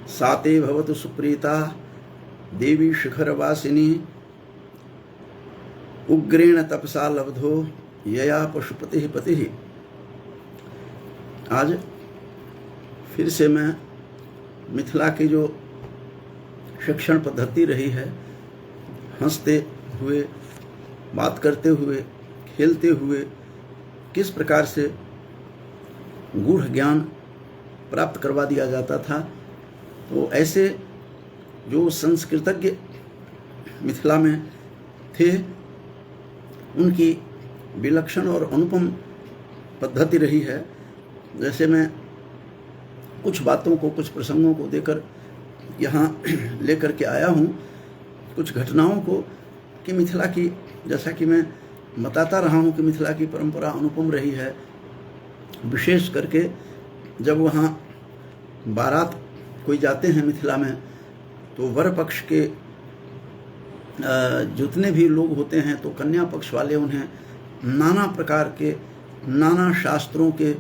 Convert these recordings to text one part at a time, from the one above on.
साते भवतु सुप्रीता देवी शिखरवासिनी उग्रेण तपसा लब्धो यया पशुपति पति। आज फिर से मैं मिथिला की जो शिक्षण पद्धति रही है, हंसते हुए, बात करते हुए, खेलते हुए किस प्रकार से गूढ़ ज्ञान प्राप्त करवा दिया जाता था, तो ऐसे जो संस्कृतज्ञ मिथिला में थे उनकी विलक्षण और अनुपम पद्धति रही है। जैसे मैं कुछ बातों को, कुछ प्रसंगों को देकर यहाँ लेकर के आया हूँ, कुछ घटनाओं को, कि मिथिला की, जैसा कि मैं बताता रहा हूँ कि मिथिला की परंपरा अनुपम रही है। विशेष करके जब वहाँ बारात कोई जाते हैं मिथिला में, तो वर पक्ष के जितने भी लोग होते हैं तो कन्या पक्ष वाले उन्हें नाना प्रकार के, नाना शास्त्रों के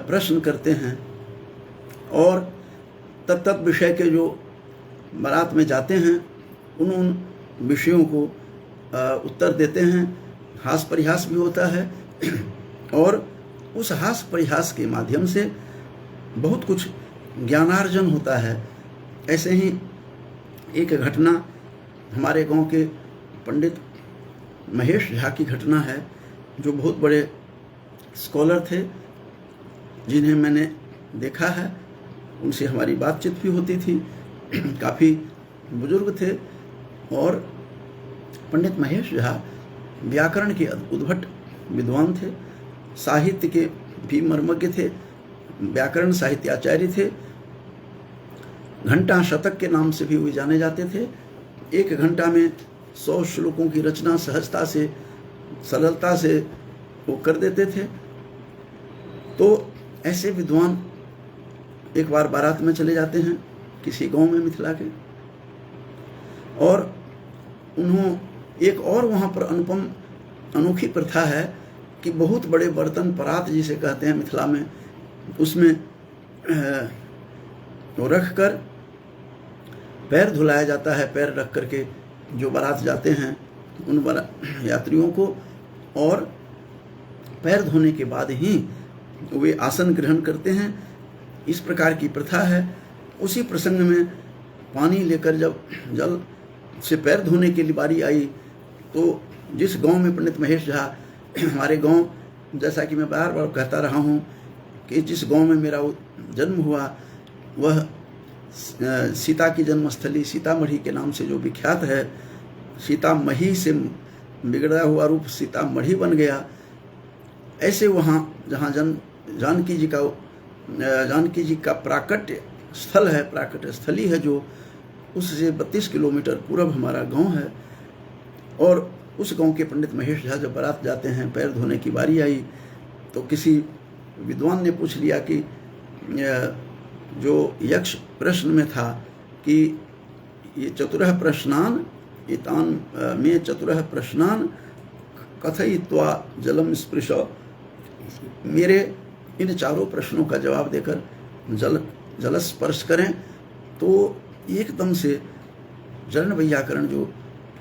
प्रश्न करते हैं और तत्त विषय के जो बारात में जाते हैं उन विषयों को उत्तर देते हैं। हास परिहास भी होता है और उस हास परिहास के माध्यम से बहुत कुछ ज्ञानार्जन होता है। ऐसे ही एक घटना हमारे गांव के पंडित महेश झा की घटना है, जो बहुत बड़े स्कॉलर थे, जिन्हें मैंने देखा है, उनसे हमारी बातचीत भी होती थी। काफ़ी बुजुर्ग थे और पंडित महेश झा व्याकरण के उद्भट विद्वान थे, साहित्य के भी मर्मज्ञ थे, व्याकरण साहित्याचार्य थे। घंटा शतक के नाम से भी वे जाने जाते थे। एक घंटा में 100 श्लोकों की रचना सहजता से, सरलता से वो कर देते थे। तो ऐसे विद्वान एक बार बारात में चले जाते हैं किसी गांव में मिथिला के, और एक और वहाँ पर अनुपम अनोखी प्रथा है कि बहुत बड़े बर्तन, परात जिसे कहते हैं मिथिला में, उसमें रख कर पैर धुलाया जाता है। पैर रख करके जो बारात जाते हैं उन यात्रियों को, और पैर धोने के बाद ही वे आसन ग्रहण करते हैं। इस प्रकार की प्रथा है। उसी प्रसंग में पानी लेकर जब जल से पैर धोने की बारी आई, तो जिस गांव में पंडित महेश झा, हमारे गांव, जैसा कि मैं बार बार कहता रहा हूं कि जिस गांव में मेरा जन्म हुआ वह सीता की जन्मस्थली सीतामढ़ी के नाम से जो विख्यात है, सीतामढ़ी से बिगड़ा हुआ रूप सीतामढ़ी बन गया। ऐसे वहाँ जहाँ जानकी जी का प्राकट्य स्थल है, प्राकट्य स्थली है, जो उससे 32 किलोमीटर पूर्व हमारा गांव है। और उस गांव के पंडित महेश झा जब बारात जाते हैं, पैर धोने की बारी आई, तो किसी विद्वान ने पूछ लिया कि जो यक्ष प्रश्न में था कि ये चतुरः प्रश्नान एतान में चतुरः प्रश्नान कथयित्वा जलम स्पृश, मेरे इन चारों प्रश्नों का जवाब देकर जल स्पर्श करें। तो एकदम से जरण वैयाकरण, जो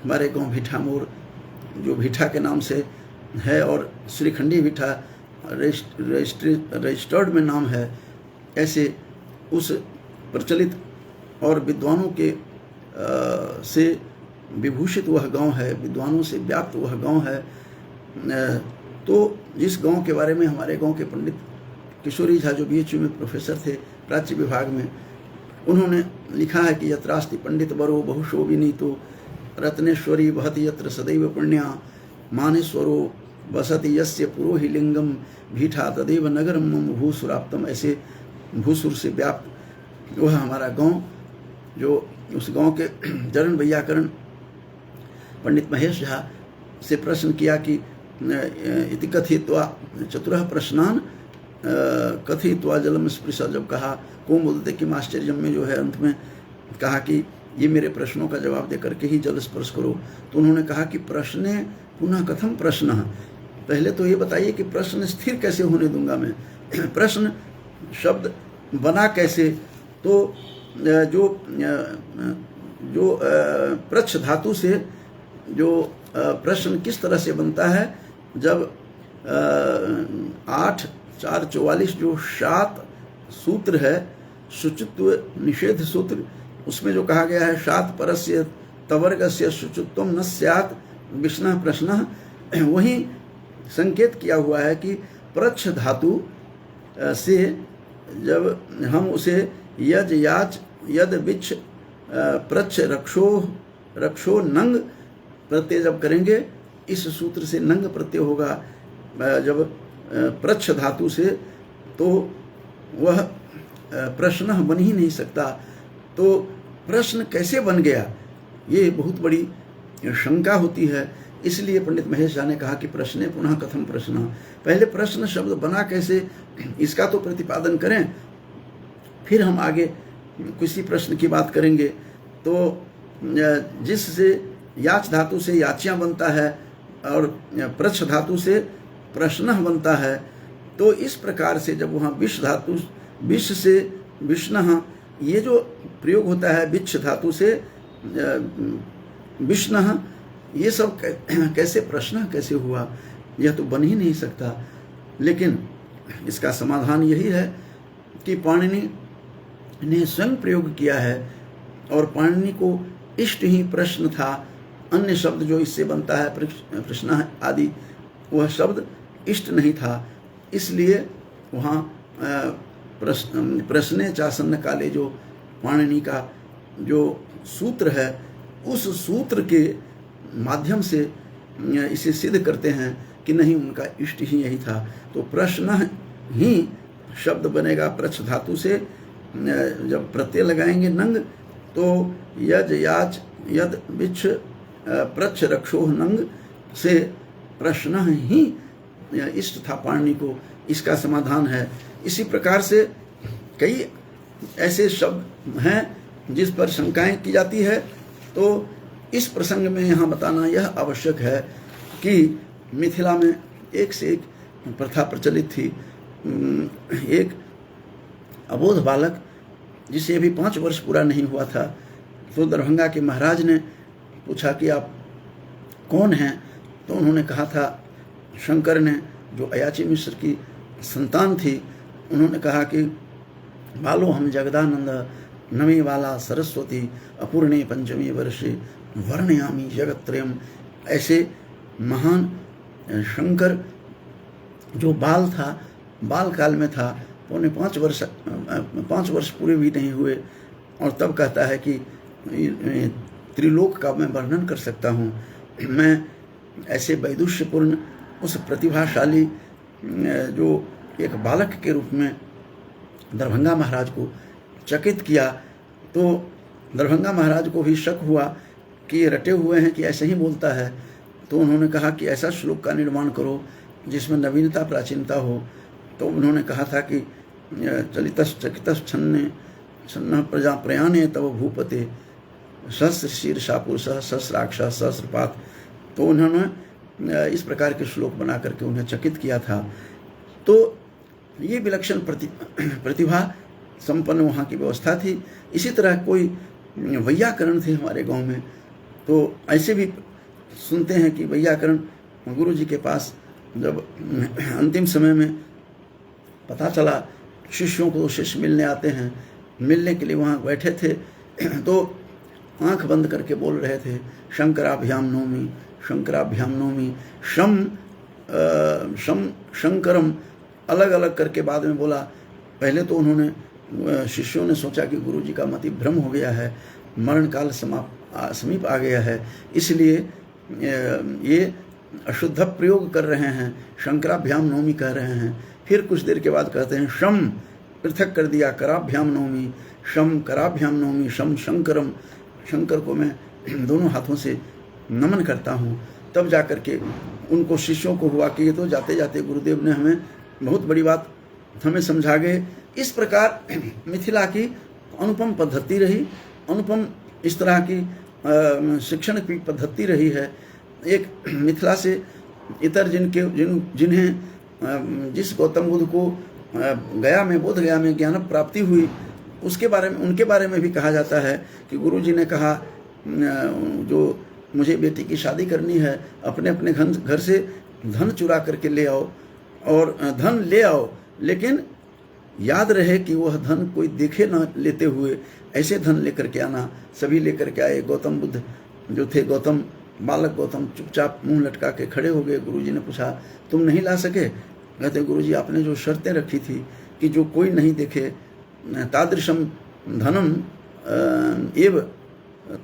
हमारे गांव भीठा मोर, जो भीठा के नाम से है और श्रीखंडी भीठा रजिस्टर्ड में नाम है, ऐसे उस प्रचलित और विद्वानों के से विभूषित वह गांव है, विद्वानों से व्याप्त वह गांव है। तो जिस गांव के बारे में हमारे गांव के पंडित किशोरी झा, जो BHU में प्रोफेसर थे प्राच्य विभाग में, उन्होंने लिखा है कि यत्रास्ति पंडित वरो बहुशो विनीतो रत्नेश्वरी वहति यत्र सदैव पुण्या मानेश्वरो वसति यस्य पुरोहि लिंगम भीठा तदेव नगरम मम भूसुराप्तम। ऐसे भूसुर से व्याप्त वह हमारा गांव, जो उस गांव के जरण वैयाकरण पंडित महेश झा से प्रश्न किया कि इति कथित्वा चतुरः प्रश्नान कथित्वा जलम स्पृश, जब कहा को मुदते किम आश्चर्यम में जो है अंत में कहा कि ये मेरे प्रश्नों का जवाब दे करके ही जल स्पर्श करो, तो उन्होंने कहा कि प्रश्ने पुनः कथम प्रश्न, पहले तो ये बताइए कि प्रश्न स्थिर कैसे होने दूंगा मैं, प्रश्न शब्द बना कैसे। तो जो प्रच्छ धातु से जो प्रश्न किस तरह से बनता है, जब 8 4 44 जो 7 सूत्र है, शुचित्व निषेध सूत्र, उसमें जो कहा गया है 7 परस्य तवर्गस्य शुचित्वम न स्यात् विष्णः प्रश्नः, वही संकेत किया हुआ है कि प्रच्छ धातु से जब हम उसे यज याच यद विच्छ प्रच्छ रक्षो नंग प्रत्यय जब करेंगे, इस सूत्र से नंग प्रत्यय होगा जब प्रच्छ धातु से, तो वह प्रश्न बन ही नहीं सकता। तो प्रश्न कैसे बन गया, ये बहुत बड़ी शंका होती है। इसलिए पंडित महेश झा ने कहा कि प्रश्ने पुनः कथम प्रश्न, पहले प्रश्न शब्द बना कैसे, इसका तो प्रतिपादन करें, फिर हम आगे किसी प्रश्न की बात करेंगे। तो जिससे याच धातु से याचियां बनता है और प्रच्छ धातु से प्रश्न बनता है, तो इस प्रकार से जब वहाँ विष धातु, विष से विष्णः, ये जो प्रयोग होता है विच्छ धातु से विष्णः, ये सब कैसे प्रश्न कैसे हुआ, यह तो बन ही नहीं सकता। लेकिन इसका समाधान यही है कि पाणिनि ने स्वयं प्रयोग किया है, और पाणिनि को इष्ट ही प्रश्न था। अन्य शब्द जो इससे बनता है प्रश्न आदि, वह शब्द इष्ट नहीं था, इसलिए वहाँ प्रश्ने चासन्न काले जो पाणिनि का जो सूत्र है, उस सूत्र के माध्यम से इसे सिद्ध करते हैं कि नहीं, उनका इष्ट ही यही था। तो प्रश्न ही शब्द बनेगा प्रच्छ धातु से, जब प्रत्यय लगाएंगे नंग, तो यज याच यद विच्छ प्रच्छ रक्षोह नंग से प्रश्न ही इष्ट था पाणिनि को, इसका समाधान है। इसी प्रकार से कई ऐसे शब्द हैं जिस पर शंकाएं की जाती है। तो इस प्रसंग में यहाँ बताना यह आवश्यक है कि मिथिला में एक से एक प्रथा प्रचलित थी। एक अबोध बालक, जिसे अभी 5 वर्ष पूरा नहीं हुआ था, तो दरभंगा के महाराज ने पूछा कि आप कौन हैं, तो उन्होंने कहा था, शंकर ने, जो अयाची मिश्र की संतान थी, उन्होंने कहा कि बालो हम जगदानंद नमे वाला सरस्वती अपूर्णे पंचमी वर्षे वर्णयामी जगत्त्रयम्। ऐसे महान शंकर जो बाल था, बाल काल में था, पौने 5 वर्ष पूरे भी नहीं हुए, और तब कहता है कि त्रिलोक का मैं वर्णन कर सकता हूँ। मैं ऐसे वैदुष्यपूर्ण उस प्रतिभाशाली जो एक बालक के रूप में दरभंगा महाराज को चकित किया। तो दरभंगा महाराज को भी शक हुआ कि ये रटे हुए हैं कि ऐसे ही बोलता है। तो उन्होंने कहा कि ऐसा श्लोक का निर्माण करो जिसमें नवीनता प्राचीनता हो। तो उन्होंने कहा था कि चलितस् चकितस् छन्न प्रजा प्रयाणे तव भूपते सहस्र शीर्षा पुरुषः सहस्राक्षः सहस्रपात। तो उन्होंने इस प्रकार के श्लोक बना करके उन्हें चकित किया था। तो ये विलक्षण प्रतिभा संपन्न वहाँ की व्यवस्था थी। इसी तरह कोई वैयाकरण थे हमारे गांव में, तो ऐसे भी सुनते हैं कि वैयाकरण गुरु जी के पास जब अंतिम समय में पता चला, शिष्यों को शिष्य मिलने आते हैं, मिलने के लिए वहाँ बैठे थे, तो आंख बंद करके बोल रहे थे, शंकराभ्याम नौमी शंकराभ्याम नौमी शम शम शंकरम, अलग अलग करके बाद में बोला। पहले तो उन्होंने, शिष्यों ने सोचा कि गुरु जी का मति भ्रम हो गया है, मरण काल समीप आ गया है, इसलिए ये अशुद्ध प्रयोग कर रहे हैं, शंकराभ्याम नौमी कह रहे हैं। फिर कुछ देर के बाद कहते हैं शम, पृथक कर दिया, कराभ्याम नौमी शम कराभ्याम नौमी शम शंकरम, शंकर को मैं दोनों हाथों से नमन करता हूँ। तब जाकर के उनको शिष्यों को हुआ कि ये तो जाते जाते गुरुदेव ने हमें बहुत बड़ी बात हमें समझा गए। इस प्रकार मिथिला की अनुपम पद्धति रही, अनुपम इस तरह की शिक्षण की पद्धति रही है। एक मिथिला से इतर जिन्हें जिस गौतम बुद्ध को गया में, बोध गया में ज्ञान प्राप्ति हुई, उसके बारे में, उनके बारे में भी कहा जाता है कि गुरुजी ने कहा जो मुझे बेटी की शादी करनी है, अपने अपने घर से धन चुरा करके ले आओ, और धन ले आओ, लेकिन याद रहे कि वह धन कोई देखे ना लेते हुए, ऐसे धन लेकर के आना। सभी लेकर के आए। गौतम बुद्ध जो थे, बालक गौतम चुपचाप मुंह लटका के खड़े हो गए। गुरुजी ने पूछा, तुम नहीं ला सके? कहते, गुरुजी आपने जो शर्तें रखी थी कि जो कोई नहीं देखे, तादृशम धनम एव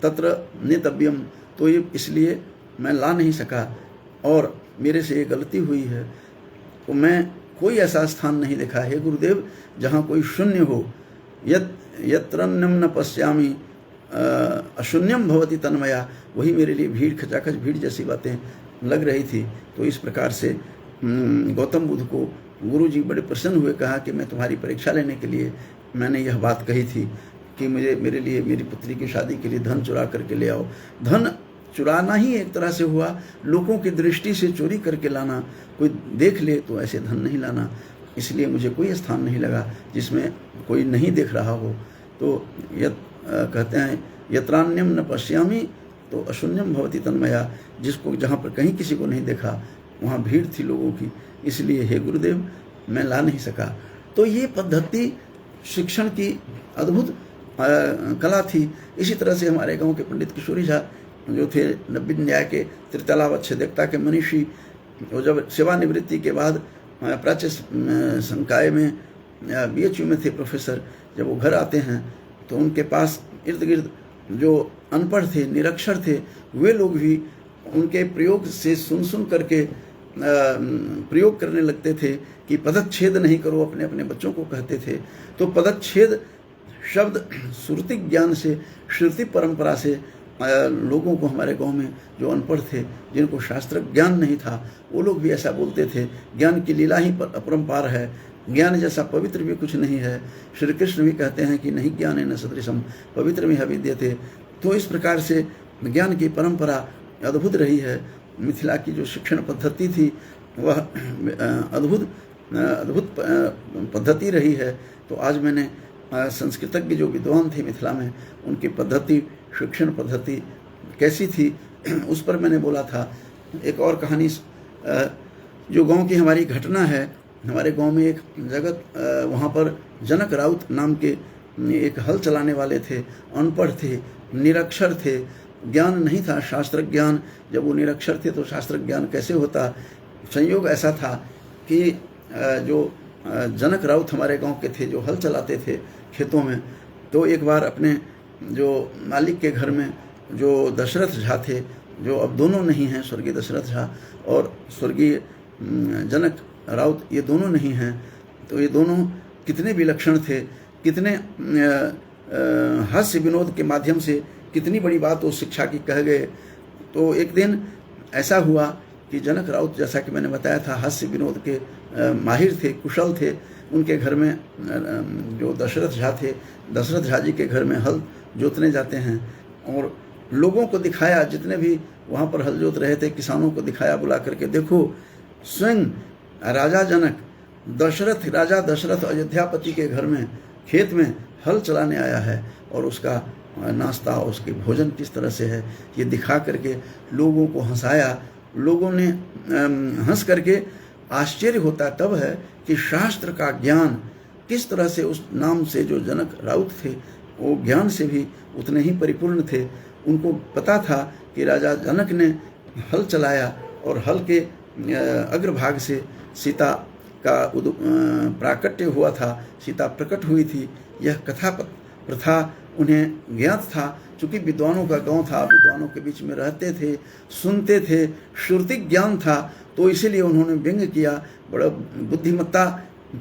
तत्र नेतव्यम, तो ये इसलिए मैं ला नहीं सका और मेरे से ये गलती हुई है। तो मैं कोई ऐसा स्थान नहीं देखा है गुरुदेव जहाँ कोई शून्य हो। यत्रन्यम न पश्यामि अशून्यम भवति तन्मया, वही मेरे लिए भीड़, खचाखच भीड़ जैसी बातें लग रही थी। तो इस प्रकार से गौतम बुद्ध को गुरुजी बड़े प्रसन्न हुए। कहा कि मैं तुम्हारी परीक्षा लेने के लिए मैंने यह बात कही थी कि मेरे लिए मेरी पुत्री की शादी के लिए धन चुरा करके ले आओ। धन चुराना ही एक तरह से हुआ, लोगों की दृष्टि से चोरी करके लाना, कोई देख ले तो ऐसे धन नहीं लाना। इसलिए मुझे कोई स्थान नहीं लगा जिसमें कोई नहीं देख रहा हो। तो कहते हैं यत्रान्यम न पश्यामि तो अशून्यम भवति तन्मया, जिसको जहाँ पर कहीं किसी को नहीं देखा वहाँ भीड़ थी लोगों की, इसलिए हे गुरुदेव मैं ला नहीं सका। तो ये पद्धति शिक्षण की अद्भुत कला थी। इसी तरह से हमारे गांव के पंडित किशोरी झा जो थे, नब्बे न्याय के त्रितलावच्छेदकता के मनीषी, वो जब सेवानिवृत्ति के बाद प्राच्य संकाय में BHU में थे प्रोफेसर, जब वो घर आते हैं तो उनके पास इर्द गिर्द जो अनपढ़ थे, निरक्षर थे, वे लोग भी उनके प्रयोग से सुन करके प्रयोग करने लगते थे कि पदच्छेद नहीं करो, अपने अपने बच्चों को कहते थे। तो पदच्छेद शब्द श्रुति ज्ञान से, श्रुति परंपरा से लोगों को, हमारे गांव में जो अनपढ़ थे, जिनको शास्त्र ज्ञान नहीं था, वो लोग भी ऐसा बोलते थे। ज्ञान की लीला ही अपरंपार है, ज्ञान जैसा पवित्र भी कुछ नहीं है। श्री कृष्ण भी कहते हैं कि नहीं ज्ञान है न सदृशम पवित्र में विद्यते। तो इस प्रकार से ज्ञान की परंपरा अद्भुत रही है। मिथिला की जो शिक्षण पद्धति थी वह अद्भुत पद्धति रही है। तो आज मैंने संस्कृतज्ञ जो विद्वान थे मिथिला में, उनकी पद्धति, शिक्षण पद्धति कैसी थी, उस पर मैंने बोला था। एक और कहानी जो गांव की हमारी घटना है, हमारे गांव में एक जगह, वहाँ पर जनक राउत नाम के एक हल चलाने वाले थे, अनपढ़ थे, निरक्षर थे, ज्ञान नहीं था शास्त्र ज्ञान। जब वो निरक्षर थे तो शास्त्र ज्ञान कैसे होता। संयोग ऐसा था कि जो जनक राउत हमारे गांव के थे, जो हल चलाते थे खेतों में, तो एक बार अपने जो मालिक के घर में जो दशरथ झा थे, जो अब दोनों नहीं हैं, स्वर्गीय दशरथ झा और स्वर्गीय जनक राउत, ये दोनों नहीं हैं। तो ये दोनों कितने विलक्षण थे, कितने हास्य विनोद के माध्यम से कितनी बड़ी बात वो शिक्षा की कह गए। तो एक दिन ऐसा हुआ कि जनक राउत, जैसा कि मैंने बताया था, हास्य विनोद के माहिर थे, कुशल थे। उनके घर में जो दशरथ झा थे, दशरथ झा जी के घर में हल जोतने जाते हैं और लोगों को दिखाया, जितने भी वहाँ पर हल जोत रहे थे किसानों को दिखाया बुला करके, देखो स्वयं राजा जनक, दशरथ, राजा दशरथ अयोध्यापति के घर में खेत में हल चलाने आया है और उसका नाश्ता, उसके भोजन किस तरह से है, ये दिखा करके लोगों को हंसाया। लोगों ने हंस करके, आश्चर्य होता तब है कि शास्त्र का ज्ञान किस तरह से, उस नाम से जो जनक राउत थे वो ज्ञान से भी उतने ही परिपूर्ण थे। उनको पता था कि राजा जनक ने हल चलाया और हल के अग्रभाग से सीता का प्राकट्य हुआ था, सीता प्रकट हुई थी। यह कथा प्रथा उन्हें ज्ञात था। चूँकि विद्वानों का गांव था, विद्वानों के बीच में रहते थे, सुनते थे, श्रुति ज्ञान था, तो इसीलिए उन्होंने व्यंग किया, बड़ा बुद्धिमत्ता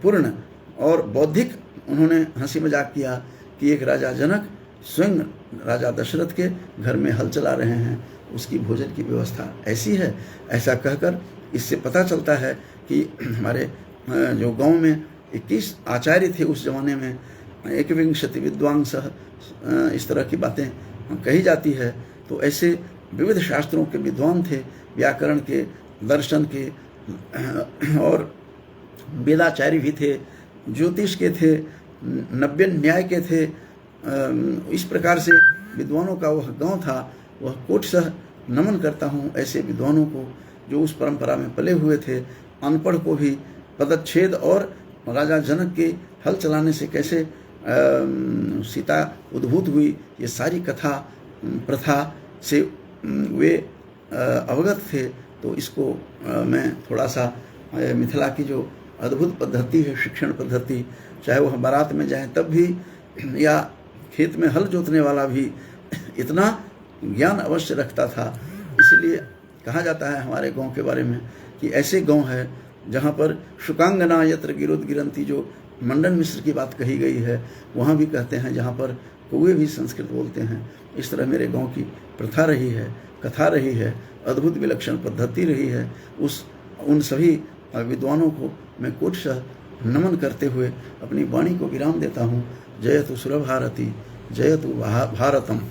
पूर्ण और बौद्धिक उन्होंने हंसी मजाक किया कि एक राजा जनक स्वयं राजा दशरथ के घर में हल चला रहे हैं, उसकी भोजन की व्यवस्था ऐसी है। ऐसा कहकर इससे पता चलता है कि हमारे जो गांव में 21 आचार्य थे उस जमाने में, 21 विद्वांस, इस तरह की बातें कही जाती है। तो ऐसे विविध शास्त्रों के विद्वान थे, व्याकरण के, दर्शन के और वेदाचार्य भी थे, ज्योतिष के थे, नव्य न्याय के थे। इस प्रकार से विद्वानों का वह गांव था, वह कोटशः नमन करता हूँ ऐसे विद्वानों को जो उस परंपरा में पले हुए थे। अनपढ़ को भी पदच्छेद और राजा जनक के हल चलाने से कैसे सीता उद्भूत हुई, ये सारी कथा प्रथा से वे अवगत थे। तो इसको मैं थोड़ा सा मिथिला की जो अद्भुत पद्धति है, शिक्षण पद्धति, चाहे वह बारात में जाए तब भी, या खेत में हल जोतने वाला भी इतना ज्ञान अवश्य रखता था। इसलिए कहा जाता है हमारे गांव के बारे में कि ऐसे गांव है जहाँ पर शुकांगना यत्र गिरोद गिरंती, जो मंडन मिश्र की बात कही गई है, वहाँ भी कहते हैं जहाँ पर कौवे भी संस्कृत बोलते हैं। इस तरह मेरे गांव की प्रथा रही है, कथा रही है, अद्भुत विलक्षण पद्धति रही है। उन सभी विद्वानों को मैं कोटशः नमन करते हुए अपनी वाणी को विराम देता हूँ। जयतु सुरभारती, जयतु भारतम।